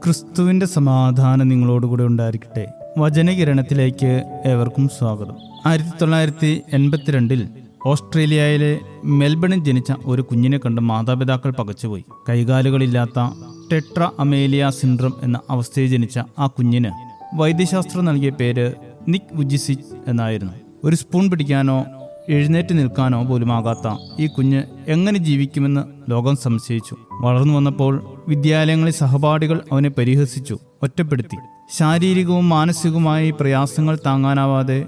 ക്രിസ്തുവിൻ്റെ സമാധാനം നിങ്ങളോടുകൂടെ ഉണ്ടായിരിക്കട്ടെ. വചനകിരണത്തിലേക്ക് ഏവർക്കും സ്വാഗതം. 1982 ഓസ്ട്രേലിയയിലെ മെൽബണിൽ ജനിച്ച ഒരു കുഞ്ഞിനെ കണ്ട് മാതാപിതാക്കൾ പകച്ചുപോയി. കൈകാലുകളില്ലാത്ത ടെട്ര അമേലിയ സിൻഡ്രം എന്ന അവസ്ഥയിൽ ജനിച്ച ആ കുഞ്ഞിന് വൈദ്യശാസ്ത്രം നൽകിയ പേര് നിക് വുജിസിച്ച് എന്നായിരുന്നു. ഒരു സ്പൂൺ പിടിക്കാനോ എഴുന്നേറ്റ് നിൽക്കാനോ പോലും ആകാത്ത ഈ കുഞ്ഞ് എങ്ങനെ ജീവിക്കുമെന്ന് ലോകം സംശയിച്ചു. വളർന്നു വന്നപ്പോൾ വിദ്യാലയങ്ങളിൽ സഹപാഠികൾ അവനെ പരിഹസിച്ചു, ഒറ്റപ്പെടുത്തി. ശാരീരികവും മാനസികവുമായി പ്രയാസങ്ങൾ താങ്ങാനാവാതെ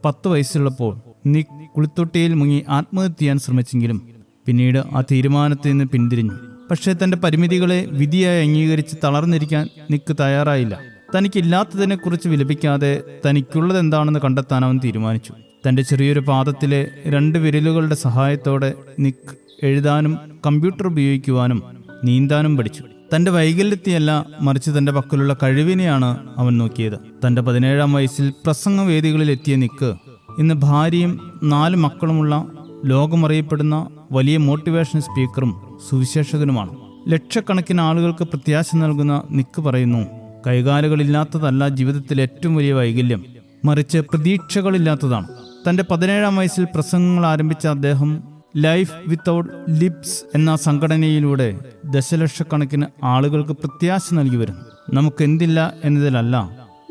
10 വയസ്സുള്ളപ്പോൾ നിക് കുളിത്തൊട്ടിയിൽ മുങ്ങി ആത്മഹത്യ ചെയ്യാൻ ശ്രമിച്ചെങ്കിലും പിന്നീട് ആ തീരുമാനത്തിൽ നിന്ന് പിന്തിരിഞ്ഞു. പക്ഷേ തൻ്റെ പരിമിതികളെ വിധിയായി അംഗീകരിച്ച് തളർന്നിരിക്കാൻ നിക്ക് തയ്യാറായില്ല. തനിക്കില്ലാത്തതിനെക്കുറിച്ച് വിലപിക്കാതെ തനിക്കുള്ളതെന്താണെന്ന് കണ്ടെത്താൻ അവൻ തീരുമാനിച്ചു. തൻ്റെ ചെറിയൊരു പാദത്തിലെ 2 വിരലുകളുടെ സഹായത്തോടെ നിക്ക് എഴുതാനും കമ്പ്യൂട്ടർ ഉപയോഗിക്കുവാനും നീന്താനും പഠിച്ചു. തൻ്റെ വൈകല്യത്തെയല്ല, മറിച്ച് തൻ്റെ പക്കലുള്ള കഴിവിനെയാണ് അവൻ നോക്കിയത്. തൻ്റെ 17-ാം വയസ്സിൽ പ്രസംഗവേദികളിൽ എത്തിയ നിക്ക് ഇന്ന് ഭാര്യയും 4 മക്കളുമുള്ള ലോകമറിയപ്പെടുന്ന വലിയ മോട്ടിവേഷൻ സ്പീക്കറും സുവിശേഷകനുമാണ്. ലക്ഷക്കണക്കിന് ആളുകൾക്ക് പ്രത്യാശ നൽകുന്ന നിക്ക് പറയുന്നു, കൈകാലുകളില്ലാത്തതല്ല ജീവിതത്തിലെ ഏറ്റവും വലിയ വൈകല്യം, മറിച്ച് പ്രതീക്ഷകളില്ലാത്തതാണ്. തൻ്റെ 17-ാം വയസ്സിൽ പ്രസംഗങ്ങൾ ആരംഭിച്ച അദ്ദേഹം ലൈഫ് വിത്തൗട്ട് ലിപ്സ് എന്ന സംഘടനയിലൂടെ ദശലക്ഷക്കണക്കിന് ആളുകൾക്ക് പ്രത്യാശ നൽകി വരുന്നു. നമുക്ക് എന്തില്ല എന്നതിലല്ല,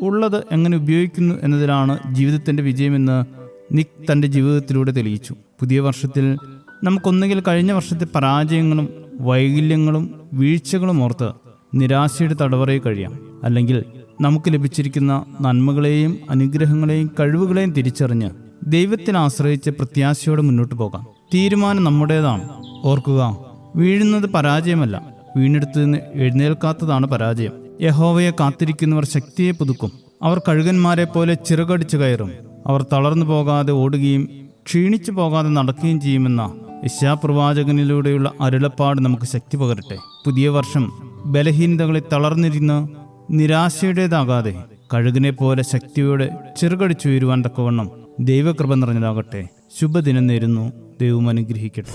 ഉള്ളത് എങ്ങനെ ഉപയോഗിക്കുന്നു എന്നതിലാണ് ജീവിതത്തിൻ്റെ വിജയമെന്ന് നിക് തൻ്റെ ജീവിതത്തിലൂടെ തെളിയിച്ചു. പുതിയ വർഷത്തിൽ നമുക്കൊന്നുകിൽ കഴിഞ്ഞ വർഷത്തെ പരാജയങ്ങളും വൈകല്യങ്ങളും വീഴ്ചകളും ഓർത്ത് നിരാശയുടെ തടവറയിൽ കഴിയാം, അല്ലെങ്കിൽ നമുക്ക് ലഭിച്ചിരിക്കുന്ന നന്മകളെയും അനുഗ്രഹങ്ങളെയും കഴിവുകളെയും തിരിച്ചറിഞ്ഞ് ദൈവത്തിൽ ആശ്രയിച്ച് പ്രത്യാശയോടെ മുന്നോട്ട് പോകാം. തീരുമാനം നമ്മുടേതാണ്. ഓർക്കുക, വീഴുന്നത് പരാജയമല്ല, വീണെടുത്ത് നിന്ന് എഴുന്നേൽക്കാത്തതാണ് പരാജയം. യഹോവയെ കാത്തിരിക്കുന്നവർ ശക്തിയെ പുതുക്കും. അവർ കഴുകന്മാരെ പോലെ ചിറകടിച്ചു കയറും. അവർ തളർന്നു പോകാതെ ഓടുകയും ക്ഷീണിച്ചു പോകാതെ നടക്കുകയും ചെയ്യുമെന്ന യെശയ്യാപ്രവാചകനിലൂടെയുള്ള അരുളപ്പാട് നമുക്ക് ശക്തി പകരട്ടെ. പുതിയ വർഷം ബലഹീനതകളെ തളർന്നിരുന്ന് നിരാശയുടേതാകാതെ കഴുകിനെ പോലെ ശക്തിയോടെ ചിറകടിച്ചുയരുവാൻ തക്കവണ്ണം ദൈവകൃപ നിറഞ്ഞതാകട്ടെ. ശുഭദിനം നേരുന്നു. ദൈവം അനുഗ്രഹിക്കട്ടെ.